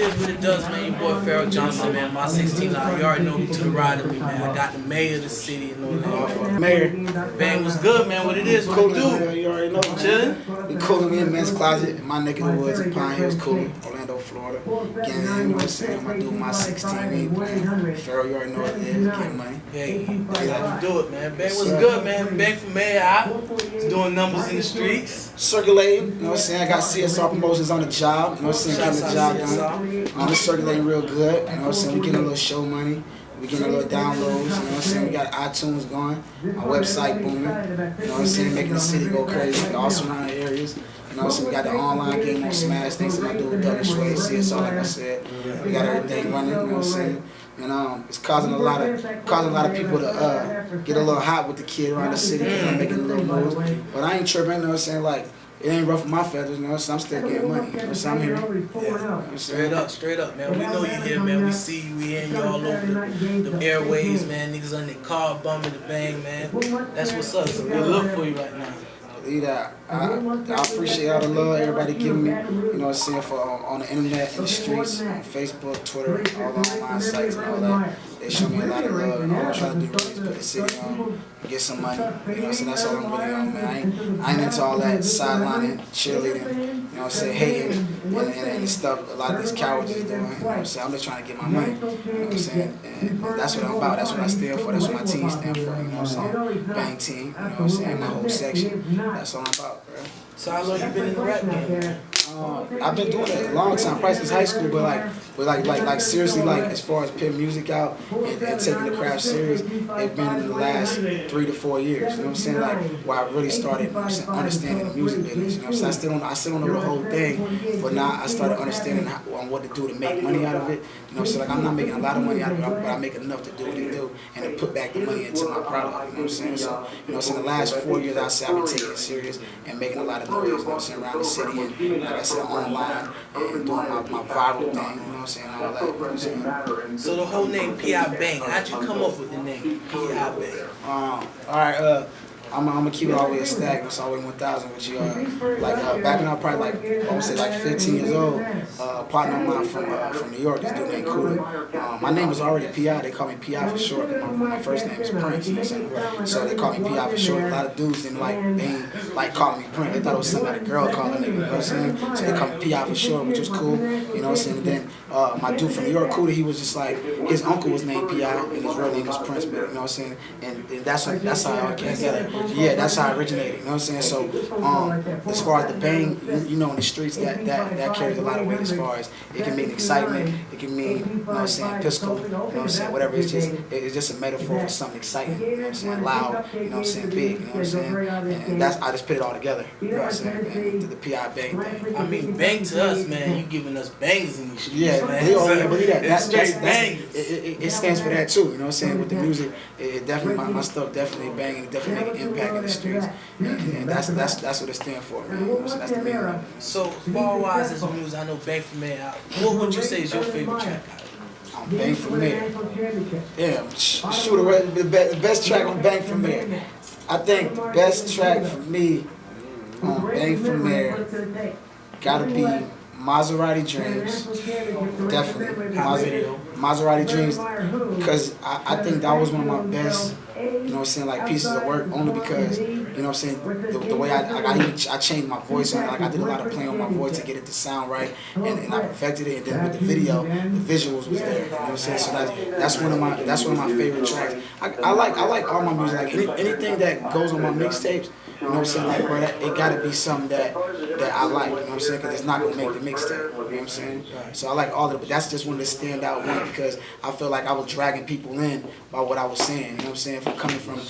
is what it does, man. Your boy Farrell Johnson, man. My16Live. You already know who to the right of me, man. I got the mayor of the city and all that. Mayor. Bang, what's good, man? What it is? What it do? You already know. Chillin'? We cooling in men's closet in my neck of the woods in Pine Hills, cooling, Orlando, Florida. Getting in, you know what I'm saying? I do my 16 man. Farrell, you already know what it is. Getting money. Hey, that's how you do it, man. Bang, what's good, man? Bang for mayor out. Doing numbers in the streets. Circulating, you know what I'm saying? I got CSR promotions on the job, you know what I'm saying? Getting the job done. I'm circulating real good, you know what I'm saying? We getting a little show money. We getting a little downloads, you know what I'm saying? We got iTunes going, our website booming, you know what I'm saying? Making the city go crazy, all surrounding areas. You know what I'm saying? We got the online game on Smash, things that I do with Doug and Sway, CSR, like I said. We got everything running, you know what I'm saying? And it's causing a lot of people to get a little hot with the kid around the city because I'm making a little moves. But I ain't tripping, you know what I'm saying? Like, it ain't rough with my feathers, you know, so I'm still getting money. You know what I'm here. Yeah. Straight up, man. We know you here, man. We see you, we hearing you all over the airwaves, man. Niggas on the car bumming the bang, man. That's what's up. So we look for you right now. I appreciate all the love everybody giving me, you know what I'm saying, for on the internet, in the streets, on Facebook, Twitter, all the online sites and all that. They show me a lot of love, and all I'm trying to do really is put the city on, get some money, you know what I'm saying, that's all I'm really on, man. I ain't into all that sidelining, cheerleading, you know what I'm saying, hating, and the stuff a lot of these cowards is doing, you know what I'm saying. I'm just trying to get my money, you know what I'm saying, and that's what I'm about, that's what I stand for, that's what my team stand for, you know what I'm saying, Bang team, you know what I'm saying, my whole section, that's all I'm about, bro. So how long you been in the rap game? I've been doing it a long time, probably since high school, but seriously, like as far as putting music out and taking the craft serious, it's been in the last 3 to 4 years. You know what I'm saying? Like where I really started, you know what I'm saying, understanding the music business. You know what I'm saying? I still don't know the whole thing, but now I started understanding what to do to make money out of it. You know what I'm saying? Like I'm not making a lot of money out of it, but I make enough to do what I do and to put back the money into my product. You know what I'm saying? So, you know what I'm saying? The last 4 years, I say I've been taking it serious and making a lot of noise. You know what I'm saying? Around the city and like I said, online and doing my viral thing. You know what I'm saying? All that. You know what I'm saying? So the whole name P.I. Bang. How'd you come up with the name P.I. Bang? All right. I'm gonna keep it all the way a stack. It's always 1,000 with you. Back when I was probably I would say 15 years old, a partner of mine from New York, this dude named Kuda. My name was already P.I. They call me P.I. for short. My first name is Prince. You know what I'm saying? So they call me P.I. for short. A lot of dudes didn't like calling me Prince. They thought it was something that a girl calling me. You know what I'm saying? So they call me P.I. for short, which was cool. You know what I'm saying? And then my dude from New York, Kuda, he was just like, his uncle was named P.I. and his real name was Prince. But you know what I'm saying? And that's how I came together. Yeah, that's how I originated, you know what I'm saying? So, as far as the bang, you know, in the streets, that carries a lot of weight as far as it can mean excitement, it can mean, you know what I'm saying, pistol, you know what I'm saying, whatever, it's just a metaphor for something exciting, you know what I'm saying, loud, you know what I'm saying, big, you know what I'm saying, and I just put it all together, you know what I'm saying, the P.I. Bang thing. I mean, bang to us, man, you giving us bangs in these streets, yeah, man. Yeah, believe that. That's bang. It stands for that too, you know what I'm saying, with the music, it definitely, my stuff definitely banging, definitely make an impact in the streets. And that's what it stands for, man. You know, so that's the main. So far-wise as music, I know Bang for Mayor. What would you say is your favorite track out? Bang for Mayor. Yeah, shoot, the best track on Bang for Mayor. I think the best track for me on Bang for Mayor gotta be Maserati Dreams. Definitely. Maserati Dreams. Because I think that was one of my best, you know what I'm saying, like pieces of work, only because, you know what I'm saying, the way I changed my voice on it. Like I did a lot of playing on my voice to get it to sound right, and I perfected it. And then with the video, the visuals was there. You know what I'm saying? So that's one of my favorite tracks. I like all my music. Like anything that goes on my mixtapes. You know what I'm saying? Like, bro, it gotta be something that I like, you know what I'm saying? Because it's not gonna make the mixtape, you know what I'm saying? So I like all of it, but that's just one of the standout ones because I feel like I was dragging people in by what I was saying, you know what I'm saying? From coming from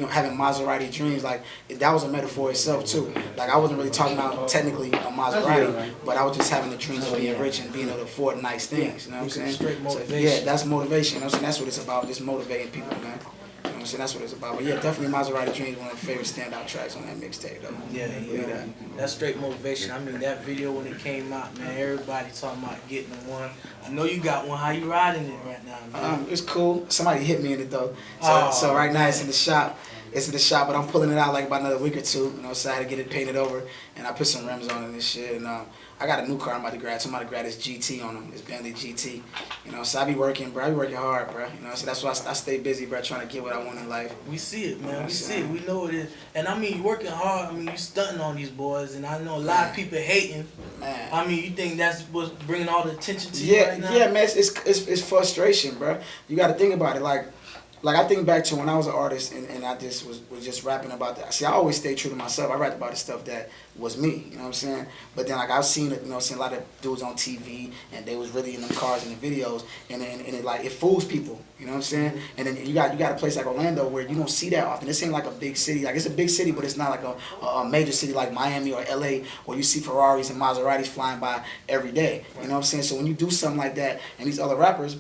having Maserati dreams, like, that was a metaphor itself too. Like, I wasn't really talking about technically a Maserati, but I was just having the dreams of being rich and being able to afford nice things, you know what I'm saying? Straight motivation. So, yeah, that's motivation, you know what I'm saying? That's what it's about, just motivating people, man. You know what I'm saying? That's what it's about. But yeah, definitely Maserati Dreams, one of my favorite standout tracks on that mixtape, though. Yeah. That's straight motivation. I mean, that video when it came out, man, everybody talking about getting one. I know you got one. How you riding it right now, man? It's cool. Somebody hit me in it, though. So right now it's in the shop. It's in the shop, but I'm pulling it out like about another week or two. You know, so I had to get it painted over, and I put some rims on it and shit. And I got a new car I'm about to grab. Somebody grab this GT on them, this Bentley GT. You know, so I be working, bro. I be working hard, bro. You know, so that's why I stay busy, bro, trying to get what I want in life. We see it, man. We see it. We know it is. And I mean, you working hard. I mean, you stunting on these boys, and I know a lot of people hating. Man. I mean, you think that's what's bringing all the attention to you right now? Yeah, man. It's frustration, bro. You got to think about it, Like I think back to when I was an artist and I just was just rapping about that. See, I always stay true to myself. I rap about the stuff that was me, you know what I'm saying? But then like I've seen it, you know what I'm saying, a lot of dudes on TV and they was really in the cars and the videos and it like it fools people, you know what I'm saying? And then you got a place like Orlando where you don't see that often. This ain't like a big city. Like it's a big city, but it's not like a major city like Miami or LA where you see Ferraris and Maseratis flying by every day. You know what I'm saying? So when you do something like that and these other rappers,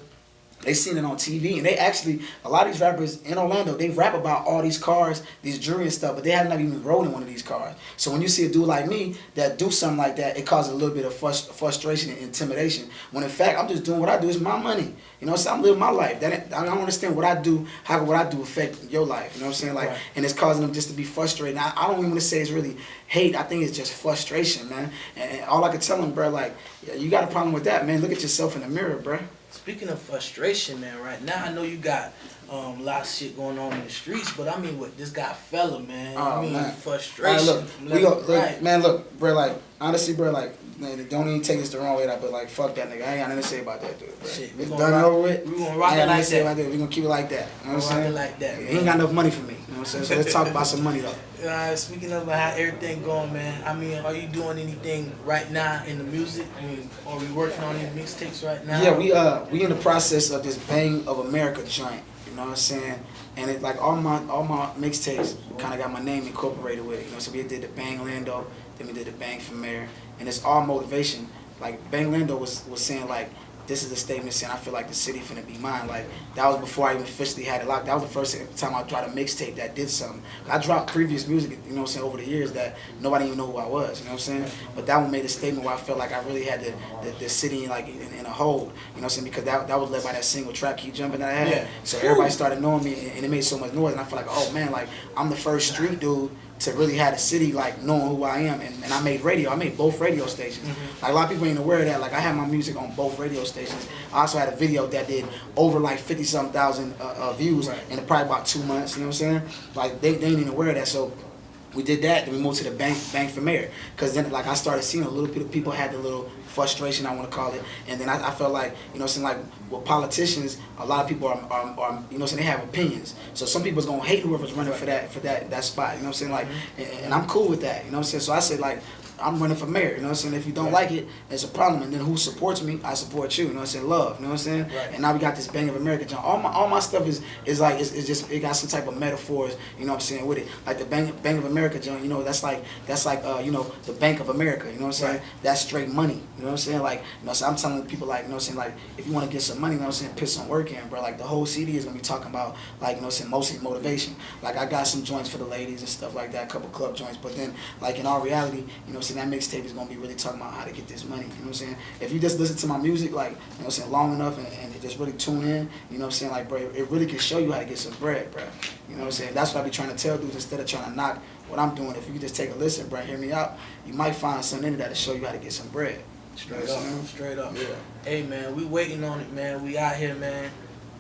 they seen it on TV, and they actually, a lot of these rappers in Orlando, they rap about all these cars, these jewelry and stuff, but they have not even rode in one of these cars. So when you see a dude like me that do something like that, it causes a little bit of frustration and intimidation. When in fact, I'm just doing what I do. It's my money. You know, so I'm living my life. I don't understand what I do, how what I do affect your life. You know what I'm saying? Like, right. And it's causing them just to be frustrated. And I don't even want to say it's really hate. I think it's just frustration, man. And all I can tell them, bro, like, you got a problem with that, man. Look at yourself in the mirror, bro. Speaking of frustration, man, right now I know you got a lot of shit going on in the streets, but I mean, with this guy fella, man, I mean, man. Frustration. Look, man, look, bro, like, honestly, bro, like, man, don't even take this the wrong way, but like, fuck that nigga. I ain't got nothing to say about that dude, bro. Shit, it's done over with. We gonna rock it like that. We gonna keep it like that. You know what I'm saying? Like that. He ain't got enough money for me. You know what I'm saying? So let's talk about some money though. Speaking of how everything going, man, I mean, are you doing anything right now in the music? I mean, are we working on any mixtapes right now? Yeah, we in the process of this Bang of America joint. You know what I'm saying? And it like all my mixtapes kind of got my name incorporated with it. You know, so we did the Bang Lando, then we did the Bang for Mayor, and it's all motivation. Like Bang Lando was saying like, this is a statement saying I feel like the city finna be mine. Like that was before I even officially had it locked. That was the first time I dropped a mixtape that did something. I dropped previous music, you know what I'm saying, over the years that nobody even knew who I was, you know what I'm saying? But that one made a statement where I felt like I really had the city like in a hold, you know what I'm saying? Because that was led by that single Trap Keep Jumping that I had. Yeah. So everybody started knowing me and it made so much noise and I felt like, oh man, like I'm the first street dude to really have the city like knowing who I am, and I made radio. I made both radio stations. Mm-hmm. Like a lot of people ain't aware of that. Like I had my music on both radio stations. I also had a video that did over like 50-something thousand views in probably about 2 months. You know what I'm saying? Like they ain't even aware of that. So we did that. Then we moved to the Bang for Mayor. Cause then like I started seeing a little bit of people had the little frustration, I want to call it, and then I felt like, you know what I'm saying, like with politicians, a lot of people are you know what I'm saying, they have opinions. So some people's gonna hate whoever's running for that spot, you know what I'm saying, like, and I'm cool with that, you know what I'm saying. So I said like, I'm running for mayor, you know what I'm saying. If you don't like it, it's a problem. And then who supports me, I support you, you know what I'm saying. Love, you know what I'm saying. Right. And now we got this Bang of America joint. All my stuff is like it's just it got some type of metaphors, you know what I'm saying, with it. Like the Bang of America joint, you know, that's like you know, the Bank of America, you know what I'm saying. Right. That's straight money, you know what I'm saying. Like, you know, so I'm telling people like, you know what I'm saying, like if you want to get some money, you know what I'm saying, put some work in, bro. Like the whole CD is gonna be talking about like, you know what I'm saying, mostly motivation. Like I got some joints for the ladies and stuff like that, a couple club joints. But then like in all reality, you know what I'm saying, that mixtape is gonna be really talking about how to get this money, you know what I'm saying. If you just listen to my music, like, you know what I'm saying, long enough and just really tune in, you know what I'm saying, like, bro, it really can show you how to get some bread, bro. You know what I'm saying. That's what I be trying to tell dudes instead of trying to knock what I'm doing. If you could just take a listen, bro, hear me out, you might find something in there to show you how to get some bread. Straight up. Yeah. Hey man, we waiting on it, man. We out here, man.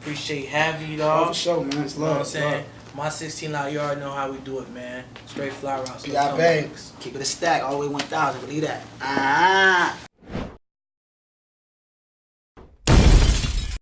Appreciate having you, dog. Oh, for sure, man. It's love. You know what I'm saying? My16Live, you already know how we do it, man. Straight fly routes. P.I. Banks. Keep it a stack, all the way 1,000. Believe that.